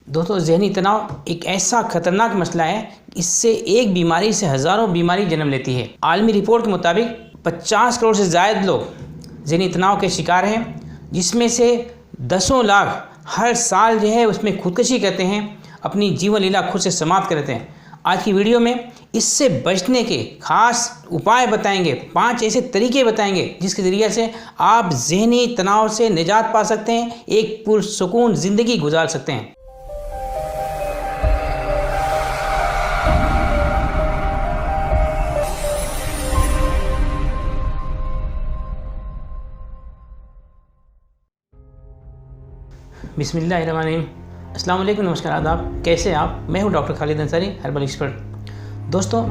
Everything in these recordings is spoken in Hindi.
दोस्तों, ज़हनी तनाव एक ऐसा खतरनाक मसला है, इससे एक बीमारी से हज़ारों बीमारी जन्म लेती है। आलमी रिपोर्ट के मुताबिक 50 करोड़ से ज़ायद लोग ज़हनी तनाव के शिकार हैं, जिसमें से दसों लाख हर साल उसमें खुदकुशी करते हैं, अपनी जीवन लीला खुद से समाप्त कर देते हैं। आज की वीडियो में इससे बचने के खास उपाय बताएंगे, 5 ऐसे तरीके बताएंगे जिसके ज़रिए से आप ज़हनी तनाव से निजात पा सकते हैं, एक पुरसुकून ज़िंदगी गुजार सकते हैं। बिस्मिल्लाहिर्रहमानिर्रहीम। अस्सलाम वालेकुम, नमस्कार, आदाब। कैसे हैं आप? मैं हूं doctor Khalid Ansari, herbal expert. दोस्तों,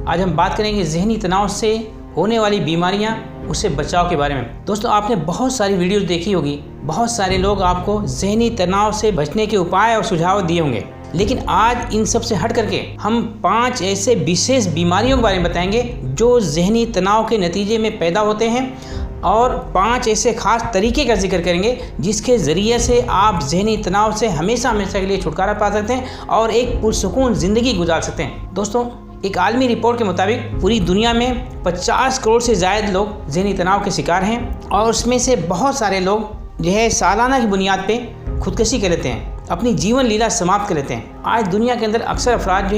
आज हम बात करेंगे ज़हनी तनाव से होने वाली बीमारियां, उससे बचाव के बारे में। दोस्तों, आपने बहुत सारी वीडियोस देखी होगी, बहुत सारे लोग आपको ज़हनी तनाव से बचने के उपाय और सुझाव दिए होंगे, लेकिन आज इन सब से हट करके हम 5 ऐसे विशेष बीमारियों के बारे में बताएंगे जो ज़हनी तनाव के नतीजे में पैदा होते हैं, और 5 ऐसे ख़ास तरीके का जिक्र करेंगे जिसके ज़रिए से आप ज़हनी तनाव से हमेशा हमेशा के लिए छुटकारा पा सकते हैं और एक पुरसुकून ज़िंदगी गुजार सकते हैं। दोस्तों, एक आलमी रिपोर्ट के मुताबिक पूरी दुनिया में 50 करोड़ से ज़ायद लोग ज़हनी तनाव के शिकार हैं, और उसमें से बहुत सारे लोग सालाना की बुनियाद पर खुदकुशी कर लेते हैं, अपनी जीवन लीला समाप्त कर लेते हैं। आज दुनिया के अंदर अक्सर अफराद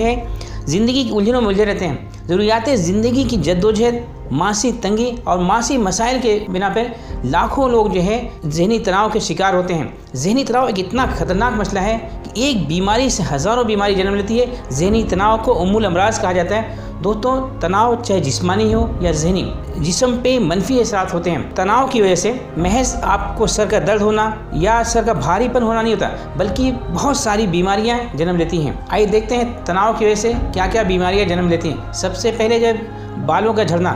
ज़िंदगी की उलझनों में उलझे रहते हैं। ज़रूरियात ज़िंदगी की जद्दोजहद, मासी तंगी और मासी मसाइल के बिना पर लाखों लोग ज़हनी तनाव के शिकार होते हैं। ज़हनी तनाव एक इतना ख़तरनाक मसला है कि एक बीमारी से हज़ारों बीमारी जन्म लेती है। ज़हनी तनाव को उम्मुल अमराज़ कहा जाता है। दोस्तों, तनाव चाहे जिस्मानी हो या ज़हनी, जिस्म पे मनफी असरात होते हैं। तनाव की वजह से महज आपको सर का दर्द होना या सर का भारीपन होना नहीं होता, बल्कि बहुत सारी बीमारियां जन्म लेती हैं। आइए देखते हैं तनाव की वजह से क्या क्या बीमारियां जन्म लेती हैं। सबसे पहले जब बालों का झड़ना,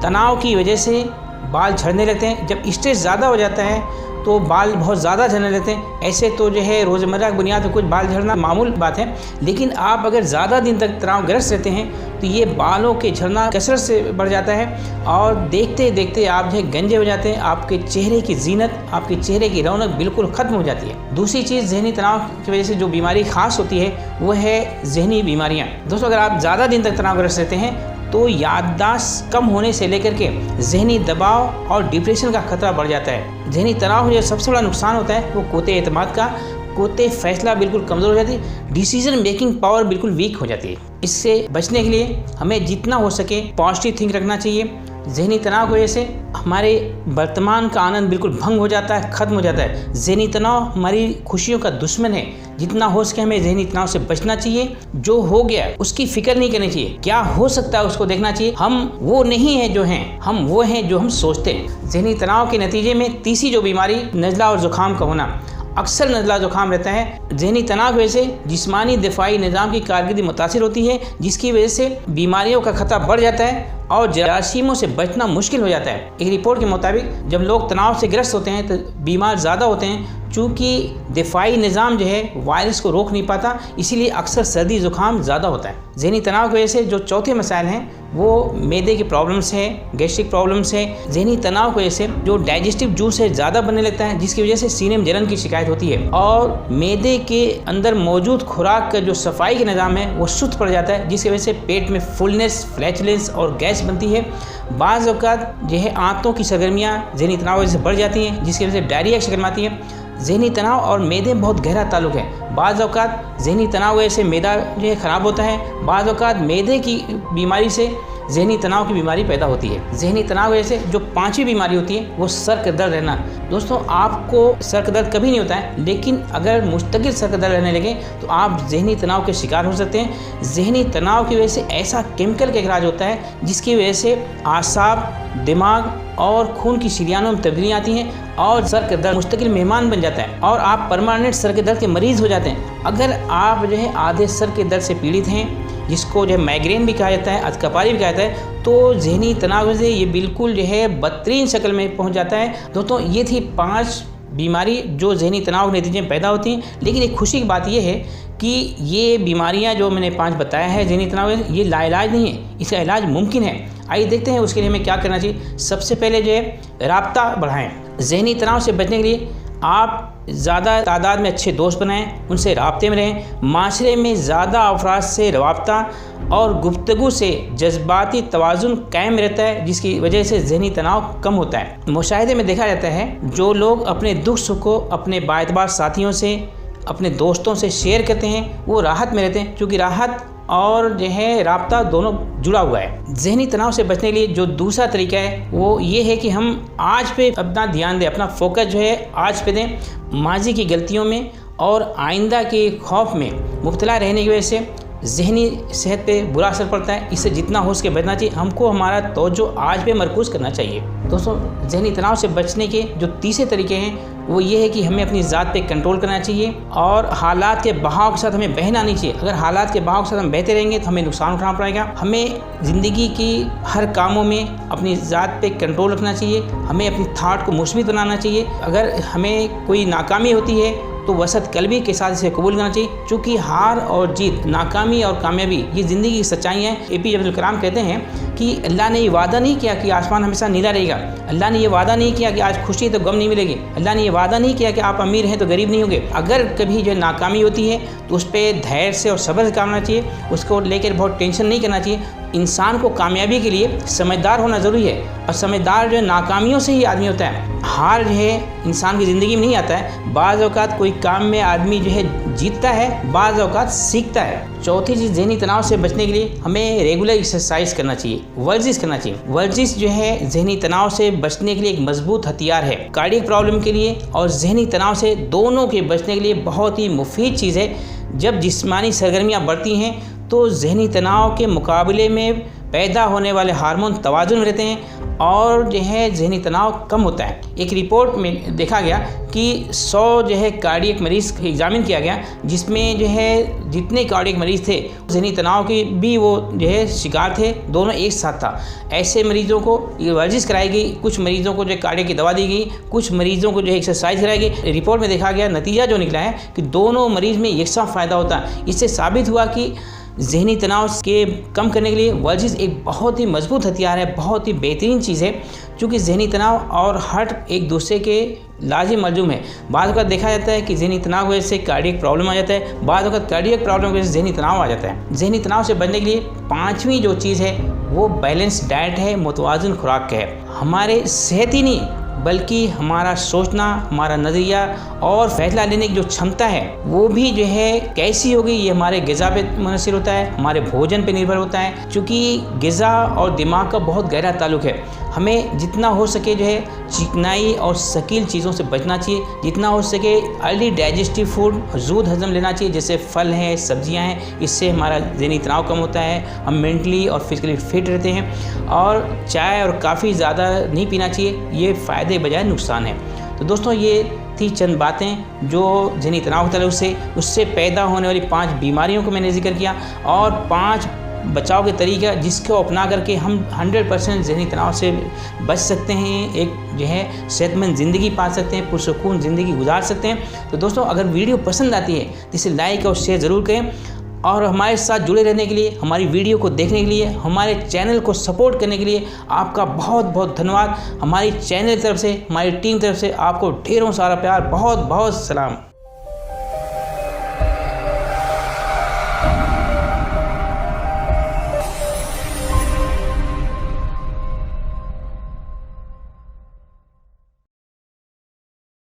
तनाव की वजह से बाल झड़ने लगते हैं। जब स्ट्रेस ज़्यादा हो जाता है तो बाल बहुत ज़्यादा झड़ने लगते हैं। ऐसे तो रोज़मर्रा की बुनियाद पर कुछ बाल झड़ना मामूल बात है, लेकिन आप अगर ज़्यादा दिन तक तनावग्रस्त रहते हैं तो ये बालों के झड़ना कसरत से बढ़ जाता है, और देखते देखते आप गंजे हो जाते हैं। आपके चेहरे की जीनत, आपके चेहरे की रौनक बिल्कुल ख़त्म हो जाती है। दूसरी चीज़, ज़हनी तनाव की वजह से जो बीमारी ख़ास होती है वो है ज़हनी बीमारियाँ। दोस्तों, अगर आप ज़्यादा दिन तक तनावग्रस्त रहते हैं तो याददाश्त कम होने से लेकर के ज़हनी दबाव और डिप्रेशन का खतरा बढ़ जाता है। ज़हनी तनाव जो सबसे बड़ा नुकसान होता है वो कोते एतमाद का, कोते फैसला बिल्कुल कमज़ोर हो जाती है, डिसीजन मेकिंग पावर बिल्कुल वीक हो जाती है। इससे बचने के लिए हमें जितना हो सके पॉजिटिव थिंक रखना चाहिए। ज़हनी तनाव की वजह से हमारे वर्तमान का आनंद बिल्कुल भंग हो जाता है, ख़त्म हो जाता है। ज़हनी तनाव हमारी खुशियों का दुश्मन है। जितना हो सके हमें ज़हनी तनाव से बचना चाहिए। जो हो गया उसकी फिक्र नहीं करनी चाहिए, क्या हो सकता है उसको देखना चाहिए। हम वो नहीं हैं जो हैं, हम वो हैं जो हम सोचते हैं। ज़हनी तनाव के नतीजे में तीसरी जो बीमारी, नज़ला और ज़ुकाम का होना। अक्सर नज़ला ज़ुकाम रहता है। ज़हनी तनाव की वजह से जिस्मानी दिफाई निज़ाम की कारकर्दगी मुतासिर होती है, जिसकी वजह से बीमारियों का खतरा बढ़ जाता है और जरासीमों से बचना मुश्किल हो जाता है। एक रिपोर्ट के मुताबिक जब लोग तनाव से ग्रस्त होते हैं तो बीमार ज़्यादा होते हैं, चूँकि दिफाई निज़ाम वायरस को रोक नहीं पाता, इसीलिए अक्सर सर्दी ज़ुकाम ज़्यादा होता है। ज़हनी तनाव की वजह से जो चौथे मसाइल हैं वो मैदे के प्रॉब्लम्स है, गैस्ट्रिक प्रॉब्लम्स है। ज़हनी तनाव की वजह से जो डाइजेस्टिव जूस है ज़्यादा बनने लगता है, जिसकी वजह से सीने में जलन की शिकायत होती है, और मैदे के अंदर मौजूद खुराक का जो सफाई का निज़ाम है वो सुस्त पड़ जाता है, जिसकी वजह से पेट में फुलनेस, फ्लैचुलेंस और गैस बनती है। बाज़ औक़ात आंतों की सरगर्मियाँ ज़हनी तनाव की वजह से बढ़ जाती हैं, जिसकी वजह से डायरिया की शिकायत आती है। ज़हनी तनाव और मैदे में बहुत गहरा ताल्लुक़ है। बाज़ औक़ात ज़हनी तनाव की वजह से मैदा ख़राब होता है, बाज़ औक़ात मैदे की बीमारी से ज़हनी तनाव की बीमारी पैदा होती है। ज़हनी तनाव की वजह से जो 5वीं बीमारी होती है वो सर का दर्द रहना। दोस्तों, आपको सर का दर्द कभी नहीं होता है, लेकिन अगर मुस्तकिल सर का दर्द रहने लगे तो आप ज़हनी तनाव के शिकार हो सकते हैं। ज़हनी तनाव की वजह से ऐसा केमिकल का इखराज होता है जिसकी वजह से आसाब, दिमाग और खून की शिरियानों में तब्दीलियाँ आती हैं और सर का दर्द मुस्तकिल मेहमान बन जाता है और आप परमानेंट सर के दर्द के मरीज़ हो जाते हैं। अगर आप आधे सर के दर्द से पीड़ित हैं, जिसको माइग्रेन भी कहा जाता है, अधकपारी भी कहा जाता है, तो ज़हनी तनाव से ये बिल्कुल बदतरीन शक्ल में पहुंच जाता है। दोस्तों, ये थी 5 बीमारी जो ज़हनी तनाव के नतीजे में पैदा होती हैं, लेकिन एक खुशी की बात यह है कि ये बीमारियां जो मैंने 5 बताया है ज़हनी तनाव, ये लाइलाज नहीं है, इसका इलाज मुमकिन है। आइए देखते हैं उसके लिए हमें क्या करना चाहिए। सबसे पहले राब्ता बढ़ाएं। ज़हनी तनाव से बचने के लिए आप ज़्यादा तादाद में अच्छे दोस्त बनाएं, उनसे राब्ते में रहें, माशरे में ज़्यादा अफराद से रवाब्ता और गुफ्तगू से जज्बाती तवाज़ुन कायम रहता है, जिसकी वजह से ज़हनी तनाव कम होता है। मुशाहिदे में देखा जाता है जो लोग अपने दुख सुख को अपने बाएतबार साथियों से, अपने दोस्तों से शेयर करते हैं वो राहत में रहते हैं, क्योंकि राहत और जो है राब्ता दोनों जुड़ा हुआ है। ज़हनी तनाव से बचने के लिए जो दूसरा तरीका है वो ये है कि हम आज पे अपना ध्यान दें, अपना फोकस जो है आज पे दें। माजी की गलतियों में और आइंदा के खौफ में मुब्तला रहने की वजह से ज़हनी सेहत पे बुरा असर पड़ता है। इससे जितना हो सके बचना चाहिए। हमको हमारा तवज्जो आज पे मरकूज़ करना चाहिए। दोस्तों, ज़हनी तनाव से बचने के जो तीसरे तरीके हैं वो ये है कि हमें अपनी ज़ात पे कंट्रोल करना चाहिए और हालात के बहाव के साथ हमें बहना नहीं चाहिए। अगर हालात के बहाव के साथ हम बहते रहेंगे तो हमें नुकसान उठाना पड़ेगा। हमें ज़िंदगी की हर कामों में अपनी ज़ात पे कंट्रोल रखना चाहिए। हमें अपनी थाट को मुस्बित बनाना चाहिए। अगर हमें कोई नाकामी होती है तो वसत कल्बी के साथ इसे कबूल करना चाहिए, क्योंकि हार और जीत, नाकामी और कामयाबी ये ज़िंदगी की सच्चाई है। APJ अब्दुल कलाम कहते हैं कि अल्लाह ने ये वादा नहीं किया कि आसमान हमेशा नीला रहेगा। अल्लाह ने ये वादा नहीं किया कि आज खुशी तो गम नहीं मिलेगी। अल्लाह ने ये वादा नहीं किया कि आप अमीर हैं तो गरीब नहीं होंगे। अगर कभी जो नाकामी होती है तो उस पर धैर्य से और सब्र से काम करना चाहिए। उसको लेकर बहुत टेंशन नहीं करना चाहिए। इंसान को कामयाबी के लिए समझदार होना ज़रूरी है, और समझदार जो है नाकामियों से ही आदमी होता है। हार जो है इंसान की ज़िंदगी में नहीं आता है। बाज़ औक़ात कोई काम में आदमी जो है जीतता है, बाज़ औक़ात सीखता है। चौथी चीज़, ज़हनी तनाव से बचने के लिए हमें रेगुलर एक्सरसाइज करना चाहिए, वर्जिश करना चाहिए। वर्जिश जो है ज़हनी तनाव से बचने के लिए एक मजबूत हथियार है। कार्डियक प्रॉब्लम के लिए और ज़हनी तनाव से दोनों के बचने के लिए बहुत ही मुफीद चीज़ है। जब जिस्मानी सरगर्मियाँ बढ़ती हैं तो ज़हनी तनाव के मुकाबले में पैदा होने वाले हार्मोन तवाज़ुन में रहते हैं और जो है ज़हनी तनाव कम होता है। एक रिपोर्ट में देखा गया कि 100 जो है कार्डियक मरीज़ एग्जामिन किया गया, जिसमें जो है जितने कार्डियक मरीज़ थे ज़हनी तनाव के भी वो जो है शिकार थे, दोनों एक साथ था। ऐसे मरीज़ों को ये वर्जिश कराई गई, कुछ मरीज़ों को जो कार्डियक की दवा दी गई, कुछ मरीज़ों को जो है एक्सरसाइज कराई गई। रिपोर्ट में देखा गया, नतीजा जो निकला है कि दोनों मरीज़ में यकसा फ़ायदा होता है। इससे साबित हुआ कि ज़हनी तनाव के कम करने के लिए वर्जिश एक बहुत ही मजबूत हथियार है, बहुत ही बेहतरीन चीज़ है, क्योंकि ज़हनी तनाव और हार्ट एक दूसरे के लाजिम मलजूम है। बाद वक़्त देखा जाता है कि ज़हनी तनाव की वजह से कार्डियक प्रॉब्लम आ जाता है, बाद वक़्त कार्डियक प्रॉब्लम की वजह से ज़हनी तनाव आ जाता है। ज़हनी तनाव से बचने के लिए पाँचवीं जो चीज़ है वो बैलेंस डाइट है, मुतवाज़िन खुराक है। हमारे सेहत ही नहीं बल्कि हमारा सोचना, हमारा नज़रिया और फैसला लेने की जो क्षमता है वो भी जो है कैसी होगी, ये हमारे ग़िज़ा पे मुनहसर होता है, हमारे भोजन पे निर्भर होता है। क्योंकि ग़िज़ा और दिमाग का बहुत गहरा ताल्लुक़ है। हमें जितना हो सके जो है चिकनाई और शकील चीज़ों से बचना चाहिए। जितना हो सके अर्ली डाइजेस्टिव फूड, जूद हज़म लेना चाहिए, जैसे फल हैं, सब्जियां हैं। इससे हमारा ज़हनी तनाव कम होता है, हम मेंटली और फिजिकली फिट रहते हैं। और चाय और काफ़ी ज़्यादा नहीं पीना चाहिए, ये फ़ायदे बजाय नुकसान है। तो दोस्तों, ये थी चंद बातें जो ज़हनी तनाव के ताल्लुक़ से उससे पैदा होने वाली 5 बीमारियों को मैंने जिक्र किया, और 5 बचाव के तरीका जिसको अपना करके हम 100% ज़हनी तनाव से बच सकते हैं, एक जो है सेहतमंद ज़िंदगी पा सकते हैं, पुरसुकून ज़िंदगी गुजार सकते हैं। तो दोस्तों, अगर वीडियो पसंद आती है तो इसे लाइक और शेयर ज़रूर करें, और हमारे साथ जुड़े रहने के लिए, हमारी वीडियो को देखने के लिए, हमारे चैनल को सपोर्ट करने के लिए आपका बहुत बहुत धन्यवाद। हमारी चैनल की तरफ से, हमारी टीम की तरफ से आपको ढेरों सारा प्यार, बहुत बहुत सलाम।